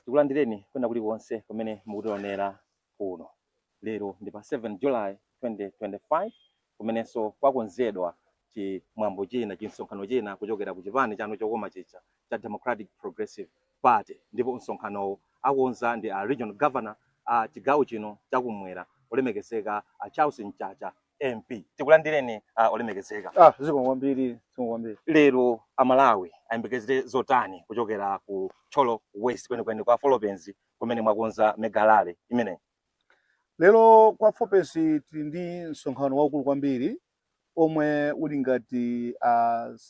Tikulandireni kwenda kulikonse kumene mukutionera kuno. Lero ndi pa 7 July 2025 kumenenso kwakonzedwa chimwambo china chinsonkhano china kuchokera ku chipani chanu chokoma chicha cha Democratic Progressive Party, ndipo msonkhano akonza ndi a regional governor a chigawo chino chakumwera olemekezeka a Charles Mchacha MP. Tikulandireni olemekezeka. Ziko kwambiri. Lero Amalawi ayembekezere zotani kuchokera ku Thyolo West kwenikweni kwa Philippines kumene mwakonza megalale imene. Lero kwa Philippines ndi msonkhano waukulu kwambiri omwe uli ngati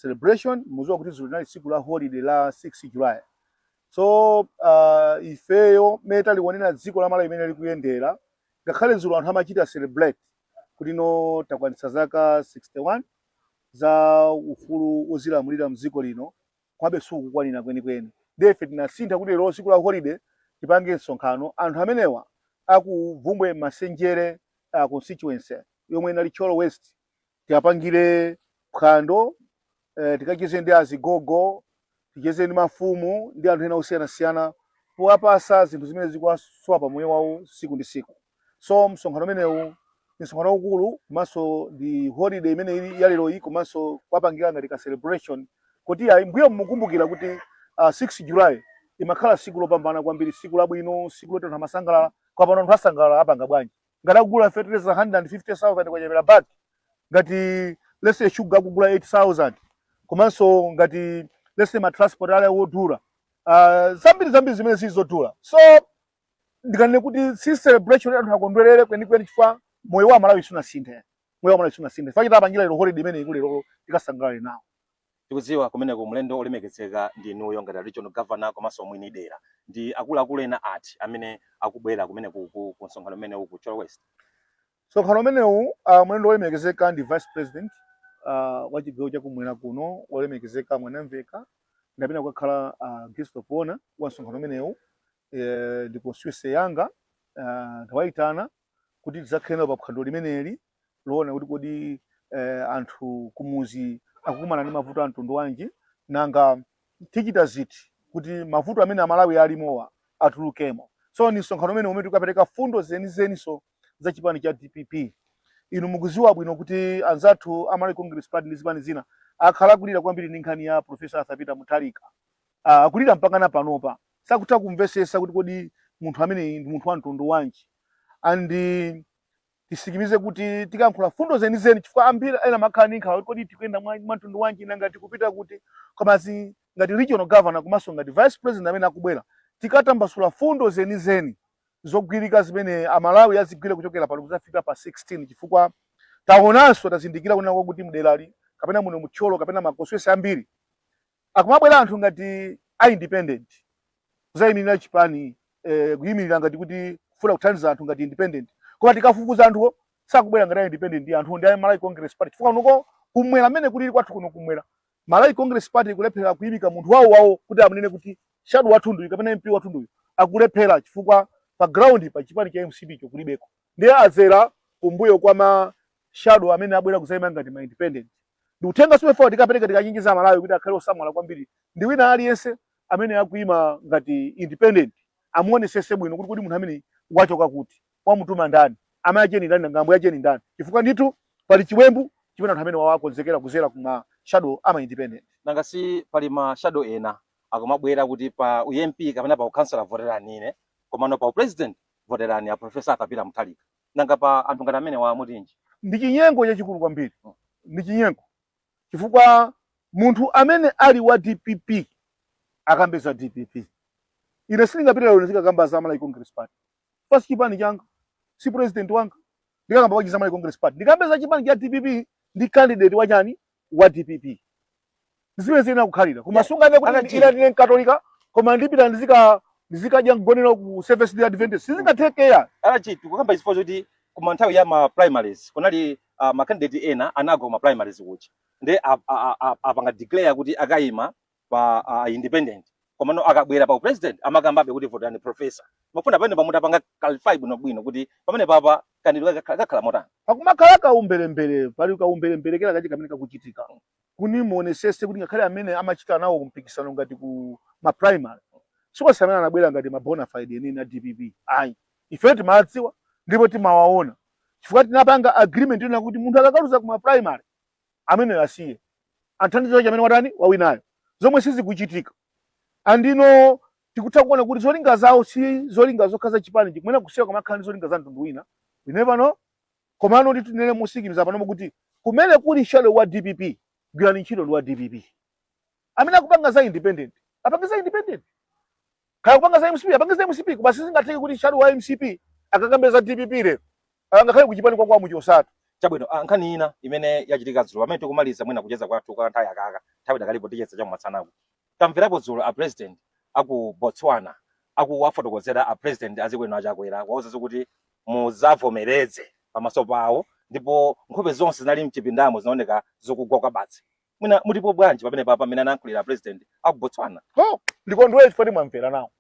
celebration. Muziwa kuti zili nali siku la holiday la 6 July. So ifeyo meta liwonena dziko la Malawi imene likuyendera ngakhale zulu anthu amachita celebrate kuti no takwanitsa zaka 61 za ufulu ozilamulira mdziko lino kwabe sukukwanira kwenikweni. Defe tinasintha kuti lero siku la holiday tipange msonkhano anthu amenewa akuvumbwe Masenjere constituency yomwe inali Thyolo West tiapangire phwando tikacheze ndi azigogo, ticheze ndi mafumu ndi anthu ena osiyanasiyana powapasa zinthu zimene zikuwasowa pa moyo wawo siku ndi siku. So msonkhano umenewu msonkhano ukulu komanso ndi holiday imene ya lero iyi komanso kwapangira ngati ka celebration kuti mbuyo mukumbukira kuti 6 July imakhala siku lopambana kwambiri, siku labwino, siku loti anthu amasangalala. Kwa pano anthu asangalala apanga bwanji ngati akugula fertilizer 150,000 kwanyamira bag, ngati let's say sugar akugula 8,000, komanso ngati let's say ma transport ale wodula zambiri zimene sizodula. So ndikanene kuti si celebration anthu akondwerere kwenikweni chifukwa moyo wa Malawi sunasinthe. Fakita apangira lero holiday imene ikulero tikasangalale nawo. Tikudziwa kumeneko mlendo olemekezeka ndi inuyo ngati regional governor komanso mwini dera ndi akuluakulu ena ati amene akubwera kumene ku msonkhano umene ku Thyolo West. Msonkhano umenewu mlendo olemekezeka ndi vice president wa chigawo chakumwera kuno olemekezeka Mwanamveka ndapena kukhala guest of honor wa msonkhano umenewu ndipo Swisse yanga tawaitana kuti tizakhale pa phwando limeneli loona kuti kodi anthu kumuzi akukumana ndi mavuto a mtundu wanji nanga tichita ziti kuti mavuto amene Amalawi alimowa atulukemo. So ni msonkhano umene umene tikapereka fundo zenizeniso za chipani cha DPP. Inu mukuziwa bwino kuti anzathu Amalawi Congress Party ndi zipani zina akhala kulira kwambiri ndi nkhani ya Professor Thyolo Mutharika. Kulira mpaka na panopa sakutha kumvesesa kuti kodi munthu amene ndi munthu wa mtundu wanji. Andi tisikimize kuti tikankhula fundo zenizeni chifukwa ambiri ena makhala ndi nkhawa kodi tikuyenda mwa mtundu wanji nanga tikupita kuti komanso ngati regional governor komanso ngati vice president amene akubwera tikatambasula fundo zenizeni zogwirika zimene Amalawi azigwira kuchokera pano kuzafika pa 16 chifukwa taonanso tazindikira kunena kuti mdelali kapena muno mu Thyolo kapena makoswese ambiri akumabwera anthu ngati independent kuzayimirira chipani kuyimirira ngati kuti kufuna kuthandiza anthu ngati independent. Koma tikafufuza anthu sakubwera ngati independent ndi anthu ndi Malawi Congress Party chifukwa nuko kumwera amene kulili kwathu kuno kumwera Malawi Congress Party kulephera kuyimika munthu wawo kuti amunene kuti shadow wathundu kapena MP wathundu akulephera chifukwa pa ground pa chipani cha MCP cho kulibeko ndiye azera kumbuyo kwa ma shadow amene abwera kuzayima ngati ma independent. Ndi uthenga sofa tikapereka tikachinjiza Malawi kuti akhale osamala kwambiri ndi wina aliyense amene akuyima ngati independent amuonesese bwino kuti munthu amene wachoka kuti wamutuma ndani amajeni ndani ngambo yajeni ndani chifukwa ndithu pali chiwembu chimene anthu amene wakonzekera kuzera kuma shadow ama independent. Nanga si pali ma shadow ena akumabwera kuti pa UMP kapena pa councilor voterani ine komano pa president voterani a Professor Thyolo Mutharika nanga pa anthu ngati amene wa mutinji. Ndi chinyengo chachikulu kwambiri. Ndi chinyengo chifukwa munthu amene ali wa DPP akambeza DPP. Ine sindingapita lero ndikakamba za Malawi Congress Party. Pasi chipani changa si president wanga ndikakamba wachiza Malawi Congress Party ndikambeza chipani cha DPP ndi candidate wachani wa DPP. Zimene zina kukhalira kumasunga kuti ila ndine Katolika koma ndipita ndizikadya ngonero ku Service Day Adventist sizingathekeya. Alachi tikukamba isifo kuti kuma nthawi ya ma primaries kunali ma candidate ena anago ma primaries kuchi ndi apanga declare kuti akayima pa independent komano akabwera pa president amakambabe kuti votani professor mafuna pamene pamuta panga qualify bwino kuti pamene papa candidate kakhala motani akumakhala kaumbelembele pali kaumbelembele kera kachi kamene kakuchitika kuni muonesese kuti ngakhale amene amachita nawo kumpikisano ngati ku ma primary siko samana anabwera ngati ma bona fide yenini na DPP ayi ife timadziwa ndipo timawaona chifukwa tinapanga agreement ina kuti munthu akakaluza kuma primary amene asiye anthandizo chamene watani wawinayo zomwe sizikuchitika andino tikutha kuona kuti zolinga zawo si zolinga zokhaza chipani chikumene kusiya kwamakhala ndi zolinga za mtundu wina inepano komano ndi tinene musikimiza panomo kuti kumene kuli shadow wa DPP gwirani ntchito ndi wa DPP amene akupanga za independent apange za independent kaya kupanga za MCP apange za MCP kuba sizingatheke kuti shadow wa MCP akakambeza DPP lero angakhale kuchipani kwa muchosatu chabwino nkhani ina imene yachitika dzulo pamene tikumaliza mwina kucheza kwathu kwa nthawi yakaka nthawi dakalipo ticheza chamumatsanako tamverapo dzulo a president aku Botswana akuwafotokozera a president azikwenu achakwera wauza kuti muzavomereze pamaso pawo ndipo nkhope zonse zinali mchipindamo zinaoneka zokugwa kwa batsi mwina mulipo bwanji pamene papa amene anayankhulira president aku Botswana ndikondwera chifukwa timamvera nawo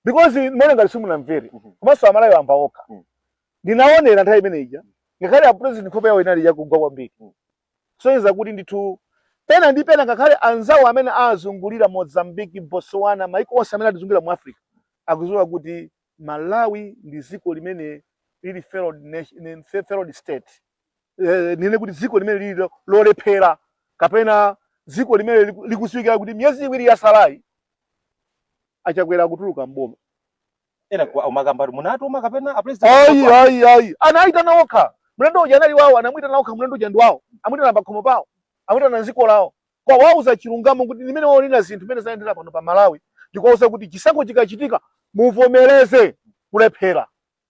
because mmene ngati simunamvere komanso amalayo amba okha ndinaonera nthawi imeneja ngakhale a president nkhope yawo inali yakugwa kwambiri soyeza kuti ndithu pena ndi pena ngakhale anzawo amene azungulira Mozambique, Botswana, maiko onse amene atizungulira mu Africa akudziwa kuti Malawi ndi dziko limene lili failed state nene kuti dziko limene lili lolephera kapena dziko limene likudziwikira kuti miyezi iwiri yasalayi achakwera kutuluka mboma ena kwa umakamba munatu umakapena a president ayi anaitana okha mlendo uja anali wawo anamwitana okha mlendo uja ndi wawo amwitana pakhomo pawo amwitana dziko lawo kwa wauza chilungamo kuti limene wao lina zinthu zimene zayendera pano pa Malawi ndikuwauza kuti chisankho chikachitika muvomereze kulephera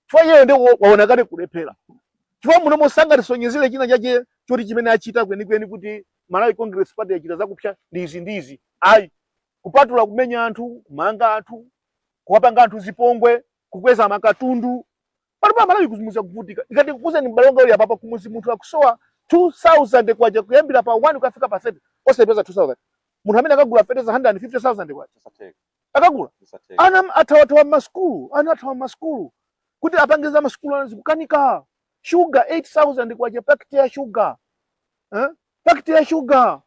chifukwa iye ndi waonekane kulephera chifukwa muno mosanga tisonyezere china chache choti chimene achita kwenikweni kuti Malawi Congress Party yachita zakupsha ndizi ayi kupatula kumenya anthu kumanga anthu kuwapanga anthu zipongwe kukweza makatundu pano pa Malawi kuzimuza kuvutika ikati kukuza ni mbalonga uli apapa kumuzi munthu akusowa 2000 kwacha kuyambira pa 1 ukafika pa 7 osepeza 2000 munthu amene akagula fedeza 150,000 kwacha akagula ana athawa maskulu kuti apangeza maskulu anazikukanika sugar 8000 kwacha packet ya sugar packet ya sugar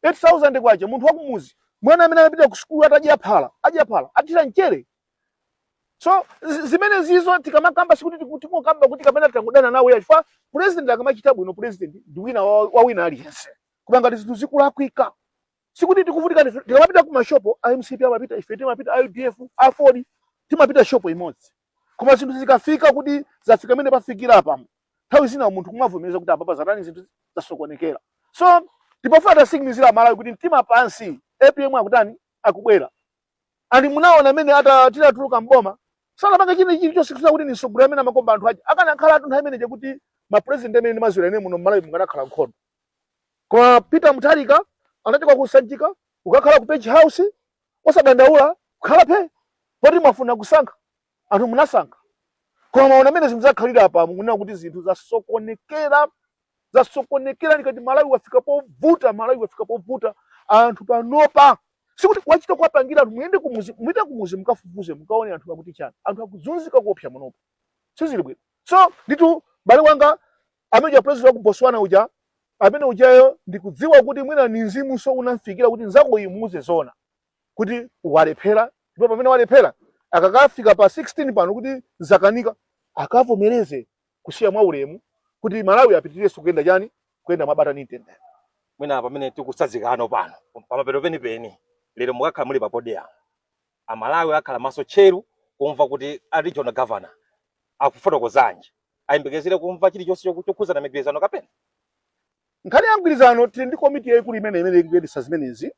8000 kwacha munthu wakumuzi mwana amene anapita ku skulu atajya phala atira mchere so zimene zizo tikamakamba sikuti tikukamba kuti kapena tangodana nawo chifukwa president akamachita bwino president ndi wina wawina aliyense kubanga zinthu zikulakwika sikuti tikuvutika tikamapita ku mashopo a MCP amapita ife timapita LDF A4 timapita shopo imodzi koma zinthu zikafika kuti zafika mene pafikira apa nthawi zina munthu kumavomereza kuti apapa zatani zinthu zasokonekera so tipofata signizira Malawi kuti mtima pansi APM akutani akubwera ali munaona amene atatuluka mboma sanapanga chini chonse kuti ni sogolo amene amakomba anthu aja akanakhala athu nthawi imeneje kuti ma president amene ndi mazwera ene muno Malawi munganakhala nkhondo koma Peter Mutharika anachoka kusanjika ukakhala ku page house osadandaula kukhala phe poti mwafuna kusankha anthu munasankha koma maona amene zinthu zakhalira apa mukunena kuti zinthu zasokonekera nikati Malawi wafika povuta anthu panopa sikuti wachita kuwapangira anthu muyende kumuzi mukafufuze mukaone anthu akuti chani anthu akuzunzika kuopsa munopa sizili bwino so nditu bale wanga amene president wa Botswana uja amene ujayo ndikudziwa kuti mwina ni mzimu so unamfikira kuti nzako imuze zona kuti walephera ndipo pamene walephera akakafika pa 16 pano kuti zakanika akavomereze kusiya mwa ulemu kuti Malawi apitirire kuyenda chani kuyenda mabata ni tendere mwina pamene tikusadzikano pano pamapeto penipeni lero mukakhala muli pa podium amalawi akhala maso cheru kumva kuti a regional governor akufotokozanji ayembekezere kumva chilichonse chokhuza na migwirizano kapena nkhani ya mgwirizano tili ndi komiti yaikulu imene ikuyendetsa zimenezi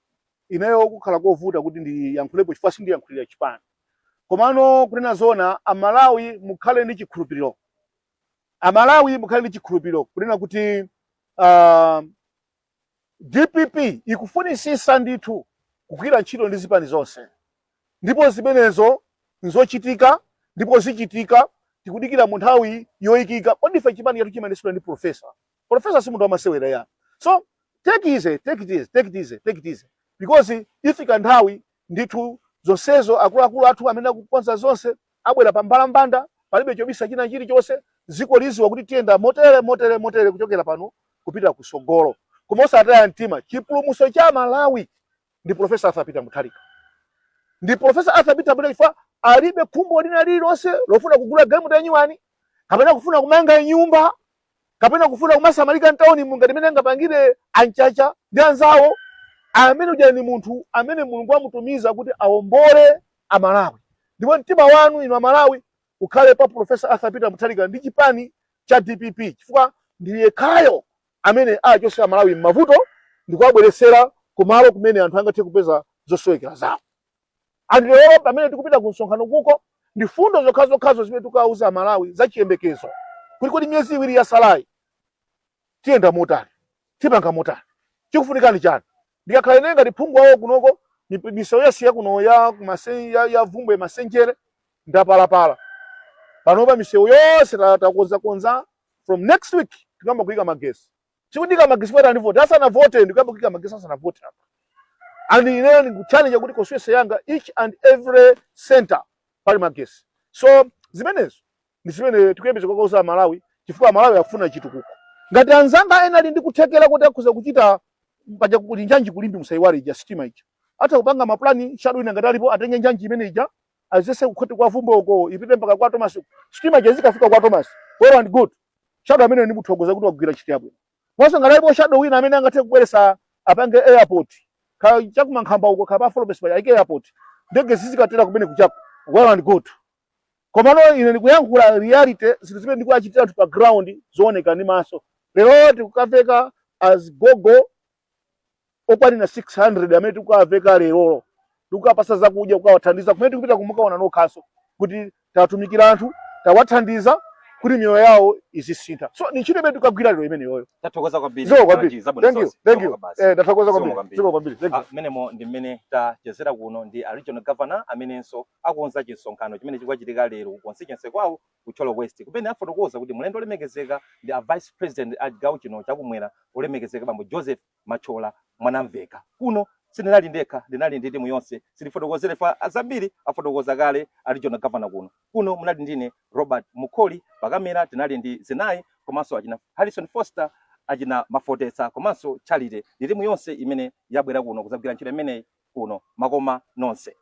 inayo kukhala kovuta kuti ndiyankhulepo chifukwa sindiyankhulira chipani komano kunena zona amalawi mukhale ndi chikhulupiriro kunena kuti DPP ikufunisisa ndithu kugwira ntchito ndi zipani zonse ndipo zimenezo nzochitika ndipo zichitika tikudikira mu nthawi yoyikika odifa chipani yathu chimanesula ndi professor si munthu wamasewera ya so take it easy because ifika nthawi ndithu zonsezo akuluakulu athu amene akukonza zonse abwera pa mbalambanda palibe chobisa china chilichonse dziko liziwa kuti tiyenda motere kuchokera pano kupita kusogolo koma osataya mtima chipulumutso cha Malawi ndi Profesa Peter Mutharika ndi Professor Arthur Peter Mutharika alibe khumbo lina lililonse lofuna kugula galimoto yanyuwani kapena kufuna kumanga nyumba kapena kufuna kumasamalika ntawuni munga limene angapangire Mchacha ndi anzawo amene uja ni munthu amene Mulungu amutumiza kuti awombole Amalawi. Ndipo mtima wanu inu Amalawi ukhale pa Professor Arthur Peter Mutharika ndi chipani cha DPP chifukwa ndiye kayo amene achose Amalawi m'mavuto ndikuwabweresera kumalo kumene anthu angathe kupeza zosowekera zawo. Lero pamene tikupita ku msonkhano kuko ndi fundo zokhazo zimene tikauza Amalawi za chiyembekezo kuti miyezi iwiri yasalayi tiyenda motani tipanga motani chikufunikani chani ndikakhala ine ngati phungu wawo kunoko misewu yasiya kuno ya vumbwe masenjere ndapalapala panopa misewu yonse takonza from next week tikamba kuyika magesi chikudika magesi kwera ndi vote asana vote ndikamba kuyika magesi asana vote apa and ine ndikuchallenge kuti constituency yanga each and every center pali magesi so zimenezo ndi zimene tikuyembeza kwa Malawi chifukwa Malawi akufuna chitukuko ngati anzanga ena ali ndi kuthekera kuti akhoza kuchita paja kuti njanji kulimbi musaiwali ija sitima ija hata kupanga maplani shadow ina ngati alipo atenge njanji imene ija azese kukhoti kwa vumbo uko ipite mpaka kwa Thomas sitima ija zikafika kwa Thomas well and good shadow amene ni muthogoza kuti wagwira chiti yabwino mwaso ngati alipo shadow wina amene angathe kubweresa apange airport ka chakumankhamba uko kapa Florence pa ike airport ndege zizikatera kumene kuchako well and good komano ine ndikuyankhula reality zinthu zimene ndikuachitira anthu pa ground zooneka ndi maso lero tikukaveka as gogo okwanira 600 amene tikukaveka lero tikukapasa zakudya kukawathandiza kumene tikupita kumukaona nokhaso kuti tatumikira anthu tawathandiza kuti miyoyo yawo izisintha so ni ntchito imene tikagwira lero imene yoyo tathokoza kwambiri thank you tathokoza kwambiri menemo ndi mmene tachezera kuno ndi regional governor amenenso akuonza chisonkhano chimene chikuchitika lero ku constituency kwawo ku Thyolo West kumene afotokoza kuti mulendo olemekezeka ndi a vice president a chigawo chino chakumwera olemekezeka bambo Joseph Machola Mwanamveka kuno sinali ndekha ndinali ndi timu yonse silifotokozere fa azambiri afotokoza kale a regional governor kuno munali ndine Robert Mukoli pakamera tinali ndi Zenai komanso achina Harrison Foster achina Mafotesa komanso Charity ndi timu yonse imene yabwera kuno kuzagwira ntchito imene kuno makoma nonse